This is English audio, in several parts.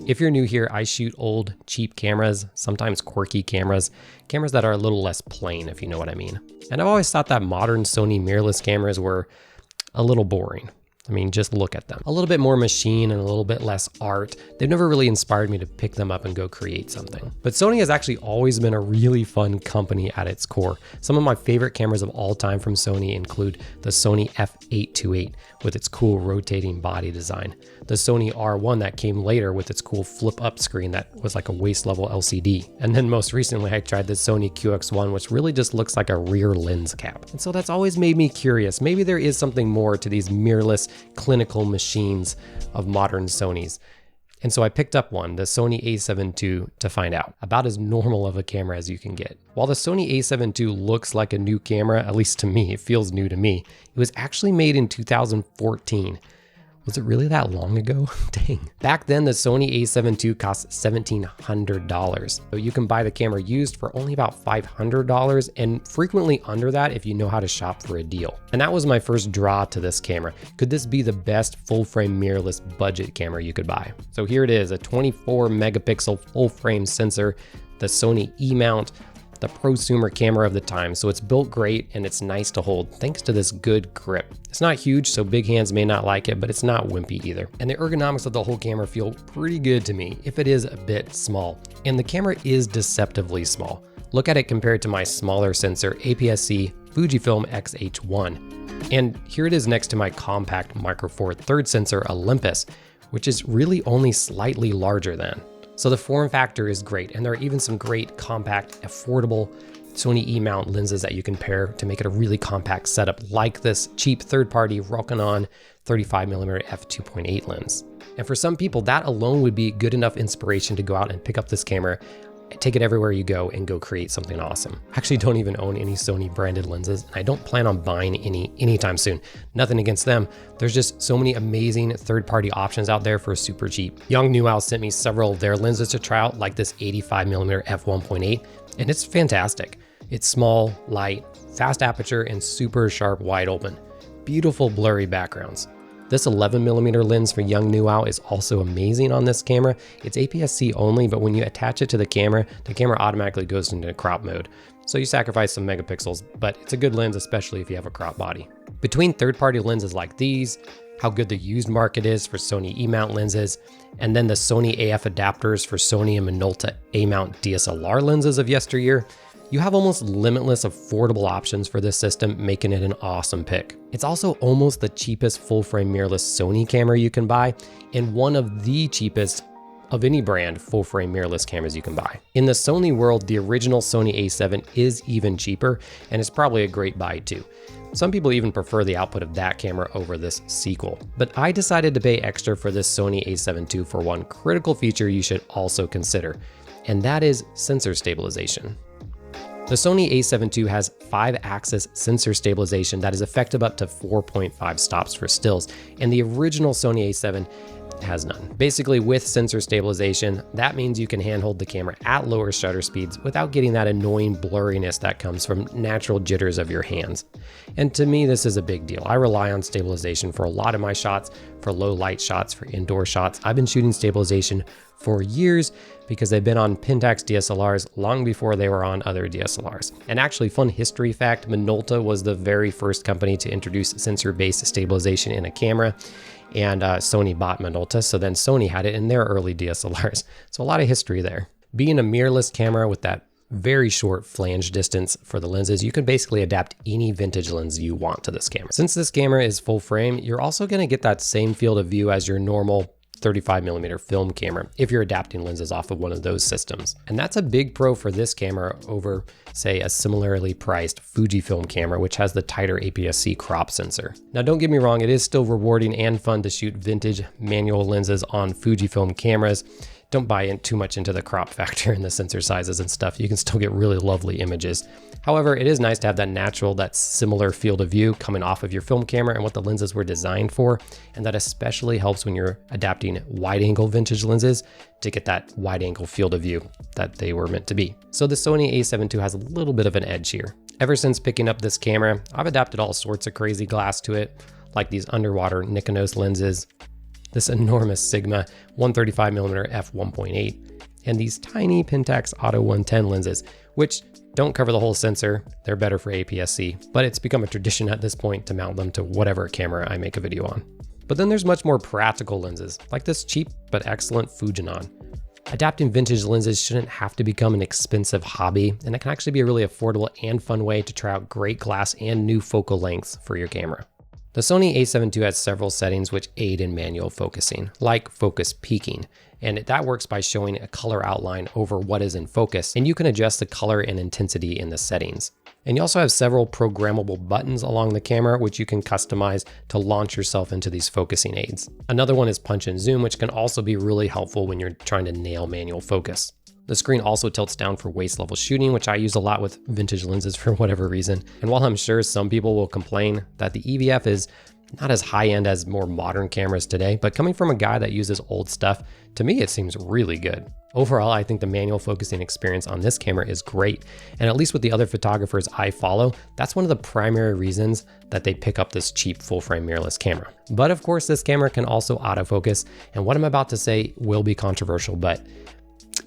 If you're new here, I shoot old, cheap cameras, sometimes quirky cameras that are a little less plain, if you know what I mean. And I've always thought that modern Sony mirrorless cameras were a little boring. I mean, just look at them. A little bit more machine and a little bit less art. They've never really inspired me to pick them up and go create something. But Sony has actually always been a really fun company at its core. Some of my favorite cameras of all time from Sony include the Sony A7ii with its cool rotating body design, the Sony R1 that came later with its cool flip up screen that was like a waist level LCD. And then most recently I tried the Sony QX1, which really just looks like a rear lens cap. And so that's always made me curious. Maybe there is something more to these mirrorless clinical machines of modern Sonys. And so I picked up one, the Sony A7ii, to find out. About as normal of a camera as you can get. While the Sony A7ii looks like a new camera, at least to me, it feels new to me, it was actually made in 2014. Was it really that long ago? Dang. Back then, the Sony A7ii cost $1,700. So you can buy the camera used for only about $500 and frequently under that if you know how to shop for a deal. And that was my first draw to this camera. Could this be the best full frame mirrorless budget camera you could buy? So here it is, a 24 megapixel full frame sensor, the Sony E-mount, the prosumer camera of the time. So it's built great and it's nice to hold thanks to this good grip. It's not huge, so big hands may not like it, but it's not wimpy either. And the ergonomics of the whole camera feel pretty good to me, if it is a bit small. And the camera is deceptively small. Look at it compared to my smaller sensor, APS-C Fujifilm X-H1. And here it is next to my compact Micro Four Third sensor Olympus, which is really only slightly larger than. So the form factor is great, and there are even some great compact, affordable Sony E-mount lenses that you can pair to make it a really compact setup, like this cheap third-party Rokinon 35mm f2.8 lens. And for some people, that alone would be good enough inspiration to go out and pick up this camera, take it everywhere you go, and go create something awesome. I actually don't even own any Sony branded lenses, and I don't plan on buying any anytime soon. Nothing against them. There's just so many amazing third-party options out there for super cheap. Young Newell sent me several of their lenses to try out, like this 85mm f1.8, and it's fantastic. It's small, light, fast aperture, and super sharp wide open. Beautiful blurry backgrounds. This 11mm lens for Young Newell is also amazing on this camera. It's APS-C only, but when you attach it to the camera automatically goes into crop mode. So you sacrifice some megapixels, but it's a good lens, especially if you have a crop body. Between third-party lenses like these, how good the used market is for Sony E-mount lenses, and then the Sony AF adapters for Sony and Minolta A-mount DSLR lenses of yesteryear, you have almost limitless affordable options for this system, making it an awesome pick. It's also almost the cheapest full-frame mirrorless Sony camera you can buy, and one of the cheapest of any brand full-frame mirrorless cameras you can buy. In the Sony world, the original Sony A7 is even cheaper, and it's probably a great buy too. Some people even prefer the output of that camera over this sequel. But I decided to pay extra for this Sony A7 II for one critical feature you should also consider, and that is sensor stabilization. The Sony A7 II has 5-axis sensor stabilization that is effective up to 4.5 stops for stills, and the original Sony A7 has none. Basically, with sensor stabilization, that means you can handhold the camera at lower shutter speeds without getting that annoying blurriness that comes from natural jitters of your hands. And to me, this is a big deal. I rely on stabilization for a lot of my shots, for low light shots, for indoor shots. I've been shooting stabilization for years because they've been on Pentax DSLRs long before they were on other DSLRs. And actually, fun history fact, Minolta was the very first company to introduce sensor-based stabilization in a camera, and Sony bought Minolta, so then Sony had it in their early DSLRs. So a lot of history there. Being a mirrorless camera with that very short flange distance for the lenses, you can basically adapt any vintage lens you want to this camera. Since this camera is full frame, you're also gonna get that same field of view as your normal 35mm film camera if you're adapting lenses off of one of those systems. And that's a big pro for this camera over, say, a similarly priced Fujifilm camera, which has the tighter APS-C crop sensor. Now, don't get me wrong, it is still rewarding and fun to shoot vintage manual lenses on Fujifilm cameras. Don't buy in too much into the crop factor and the sensor sizes and stuff. You can still get really lovely images. However, it is nice to have that natural, that similar field of view coming off of your film camera and what the lenses were designed for. And that especially helps when you're adapting wide angle vintage lenses to get that wide angle field of view that they were meant to be. So the Sony A7 II has a little bit of an edge here. Ever since picking up this camera, I've adapted all sorts of crazy glass to it, like these underwater Nikonos lenses, this enormous Sigma 135mm f1.8, and these tiny Pentax Auto 110 lenses, which don't cover the whole sensor. They're better for APS-C, but it's become a tradition at this point to mount them to whatever camera I make a video on. But then there's much more practical lenses, like this cheap but excellent Fujinon. Adapting vintage lenses shouldn't have to become an expensive hobby, and it can actually be a really affordable and fun way to try out great glass and new focal lengths for your camera. The Sony A7 II has several settings which aid in manual focusing, like focus peaking, and that works by showing a color outline over what is in focus, and you can adjust the color and intensity in the settings. And you also have several programmable buttons along the camera, which you can customize to launch yourself into these focusing aids. Another one is punch and zoom, which can also be really helpful when you're trying to nail manual focus. The screen also tilts down for waist level shooting, which I use a lot with vintage lenses for whatever reason. And while I'm sure some people will complain that the EVF is not as high end as more modern cameras today, but coming from a guy that uses old stuff, to me it seems really good. Overall, I think the manual focusing experience on this camera is great, and at least with the other photographers I follow, that's one of the primary reasons that they pick up this cheap full-frame mirrorless camera. But of course, this camera can also autofocus, and what I'm about to say will be controversial, but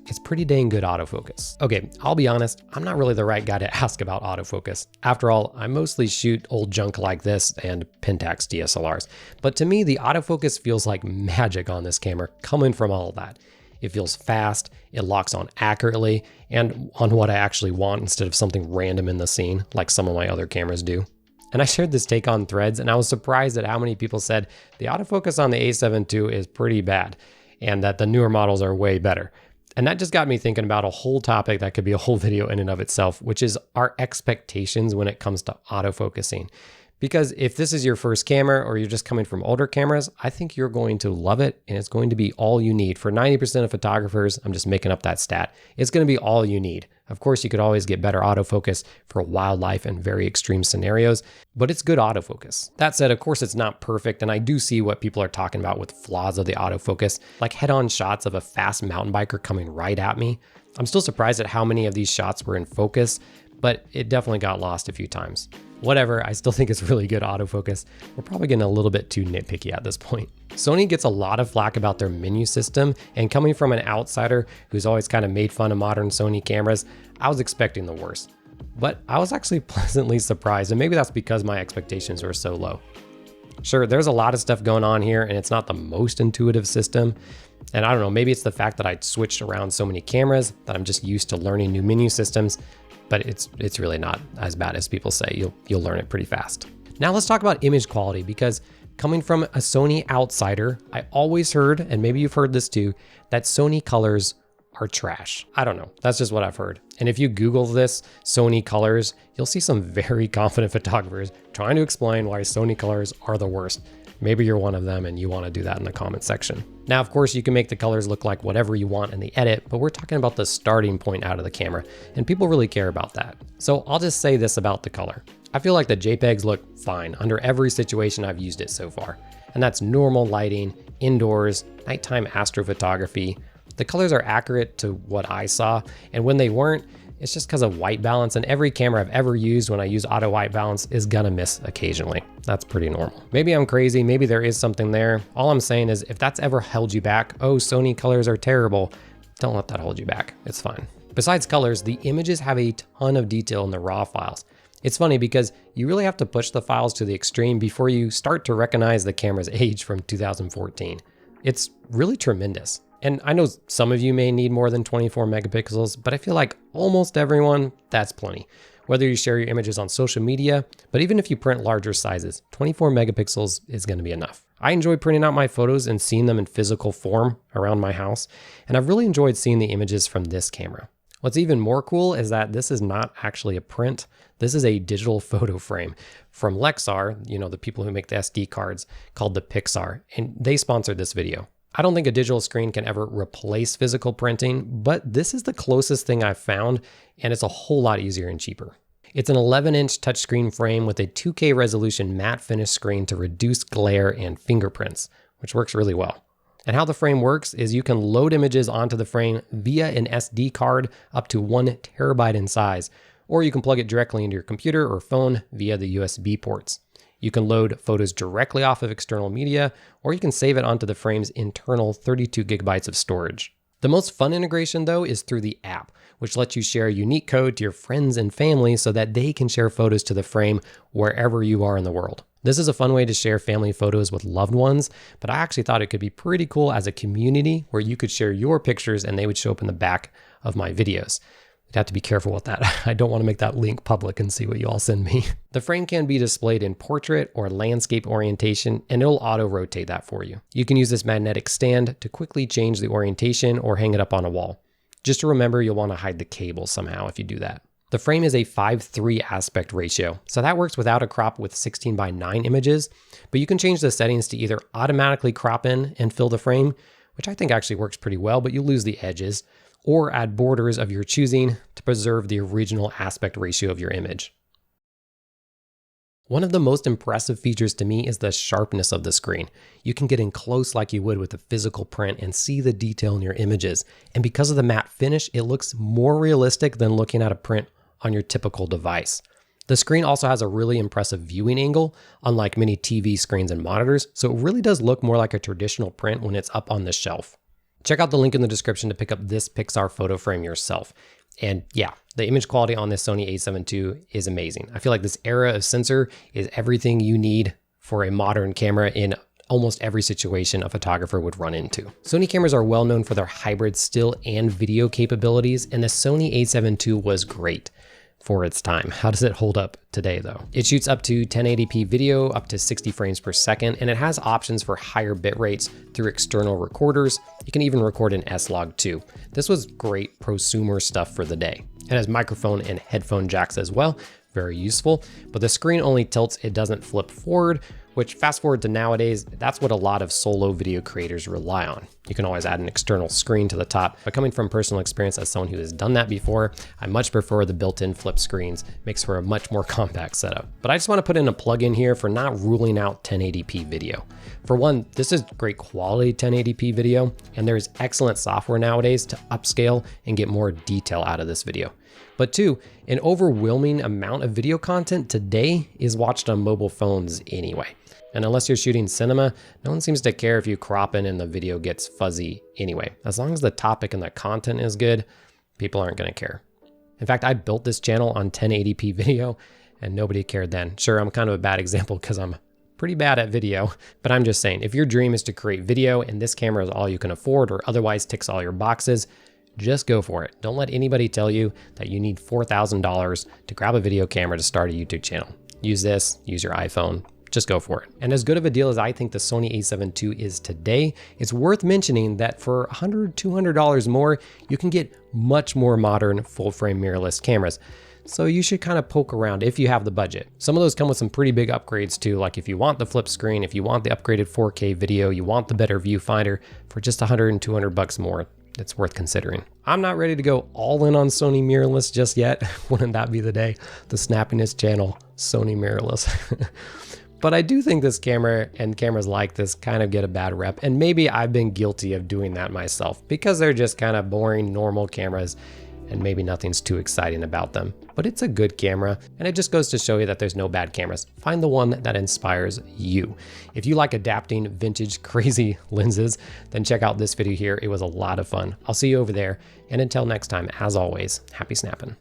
it's pretty dang good autofocus. Okay, I'll be honest, I'm not really the right guy to ask about autofocus. After all, I mostly shoot old junk like this and Pentax DSLRs, but to me, the autofocus feels like magic on this camera coming from all of that. It feels fast, it locks on accurately, and on what I actually want instead of something random in the scene, like some of my other cameras do. And I shared this take on Threads, and I was surprised at how many people said the autofocus on the A7 II is pretty bad, and that the newer models are way better. And that just got me thinking about a whole topic that could be a whole video in and of itself, which is our expectations when it comes to autofocusing. Because if this is your first camera or you're just coming from older cameras, I think you're going to love it and it's going to be all you need. For 90% of photographers, I'm just making up that stat, it's going to be all you need. Of course, you could always get better autofocus for wildlife and very extreme scenarios, but it's good autofocus. That said, of course, it's not perfect, and I do see what people are talking about with flaws of the autofocus, like head-on shots of a fast mountain biker coming right at me. I'm still surprised at how many of these shots were in focus, but it definitely got lost a few times. Whatever, I still think it's really good autofocus. We're probably getting a little bit too nitpicky at this point. Sony gets a lot of flack about their menu system, and coming from an outsider who's always kind of made fun of modern Sony cameras, I was expecting the worst. But I was actually pleasantly surprised, and maybe that's because my expectations were so low. Sure, there's a lot of stuff going on here, and it's not the most intuitive system. And I don't know, maybe it's the fact that I'd switched around so many cameras that I'm just used to learning new menu systems, but it's really not as bad as people say. You'll learn it pretty fast. Now let's talk about image quality, because coming from a Sony outsider, I always heard, and maybe you've heard this too, that Sony colors are trash. I don't know, that's just what I've heard. And if you Google this, Sony colors, you'll see some very confident photographers trying to explain why Sony colors are the worst. Maybe you're one of them and you want to do that in the comment section. Now, of course, you can make the colors look like whatever you want in the edit, but we're talking about the starting point out of the camera, and people really care about that. So I'll just say this about the color. I feel like the JPEGs look fine under every situation I've used it so far. And that's normal lighting, indoors, nighttime astrophotography. The colors are accurate to what I saw, and when they weren't, it's just because of white balance, and every camera I've ever used when I use auto white balance is gonna miss occasionally. That's pretty normal. Maybe I'm crazy, maybe there is something there. All I'm saying is if that's ever held you back, oh, Sony colors are terrible, don't let that hold you back, it's fine. Besides colors, the images have a ton of detail in the RAW files. It's funny because you really have to push the files to the extreme before you start to recognize the camera's age from 2014. It's really tremendous. And I know some of you may need more than 24 megapixels, but I feel like almost everyone, that's plenty. Whether you share your images on social media, but even if you print larger sizes, 24 megapixels is gonna be enough. I enjoy printing out my photos and seeing them in physical form around my house, and I've really enjoyed seeing the images from this camera. What's even more cool is that this is not actually a print. This is a digital photo frame from Lexar, you know, the people who make the SD cards, called the Pixar, and they sponsored this video. I don't think a digital screen can ever replace physical printing, but this is the closest thing I've found, and it's a whole lot easier and cheaper. It's an 11-inch touchscreen frame with a 2K resolution matte finish screen to reduce glare and fingerprints, which works really well. And how the frame works is you can load images onto the frame via an SD card up to 1 terabyte in size, or you can plug it directly into your computer or phone via the USB ports. You can load photos directly off of external media, or you can save it onto the frame's internal 32 gigabytes of storage. The most fun integration though is through the app, which lets you share unique code to your friends and family so that they can share photos to the frame wherever you are in the world. This is a fun way to share family photos with loved ones, but I actually thought it could be pretty cool as a community where you could share your pictures and they would show up in the back of my videos. You'd have to be careful with that. I don't want to make that link public and see what you all send me. The frame can be displayed in portrait or landscape orientation, and it'll auto-rotate that for you. You can use this magnetic stand to quickly change the orientation or hang it up on a wall. Just to remember, you'll want to hide the cable somehow if you do that. The frame is a 5:3 aspect ratio, so that works without a crop with 16:9 images, but you can change the settings to either automatically crop in and fill the frame, which I think actually works pretty well, but you lose the edges, or add borders of your choosing to preserve the original aspect ratio of your image. One of the most impressive features to me is the sharpness of the screen. You can get in close like you would with a physical print and see the detail in your images. And because of the matte finish, it looks more realistic than looking at a print on your typical device. The screen also has a really impressive viewing angle, unlike many TV screens and monitors, so it really does look more like a traditional print when it's up on the shelf. Check out the link in the description to pick up this Pixar photo frame yourself. And yeah, the image quality on this Sony A7 II is amazing. I feel like this era of sensor is everything you need for a modern camera in almost every situation a photographer would run into. Sony cameras are well known for their hybrid still and video capabilities, and the Sony A7 II was great for its time. How does it hold up today though? It shoots up to 1080p video, up to 60 frames per second, and it has options for higher bit rates through external recorders. You can even record in S-Log too. This was great prosumer stuff for the day. It has microphone and headphone jacks as well, very useful, but the screen only tilts, it doesn't flip forward, which fast forward to nowadays, that's what a lot of solo video creators rely on. You can always add an external screen to the top, but coming from personal experience as someone who has done that before, I much prefer the built-in flip screens. Makes for a much more compact setup. But I just want to put in a plug-in here for not ruling out 1080p video. For one, this is great quality 1080p video, and there's excellent software nowadays to upscale and get more detail out of this video. But two, an overwhelming amount of video content today is watched on mobile phones anyway. And unless you're shooting cinema, no one seems to care if you crop in and the video gets fuzzy anyway. As long as the topic and the content is good, people aren't gonna care. In fact, I built this channel on 1080p video and nobody cared then. Sure, I'm kind of a bad example because I'm pretty bad at video, but I'm just saying, if your dream is to create video and this camera is all you can afford or otherwise ticks all your boxes, just go for it. Don't let anybody tell you that you need $4,000 to grab a video camera to start a YouTube channel. Use this, use your iPhone, just go for it. And as good of a deal as I think the Sony A7 II is today, it's worth mentioning that for $100, $200 more, you can get much more modern full-frame mirrorless cameras. So you should kind of poke around if you have the budget. Some of those come with some pretty big upgrades too, like if you want the flip screen, if you want the upgraded 4K video, you want the better viewfinder, for just $100 and $200 more, it's worth considering. I'm not ready to go all in on Sony mirrorless just yet. Wouldn't that be the day? The snappiness channel, Sony mirrorless. But I do think this camera and cameras like this kind of get a bad rep, and maybe I've been guilty of doing that myself because they're just kind of boring, normal cameras and maybe nothing's too exciting about them. But it's a good camera, and it just goes to show you that there's no bad cameras. Find the one that inspires you. If you like adapting vintage crazy lenses, then check out this video here. It was a lot of fun. I'll see you over there, and until next time, as always, happy snapping.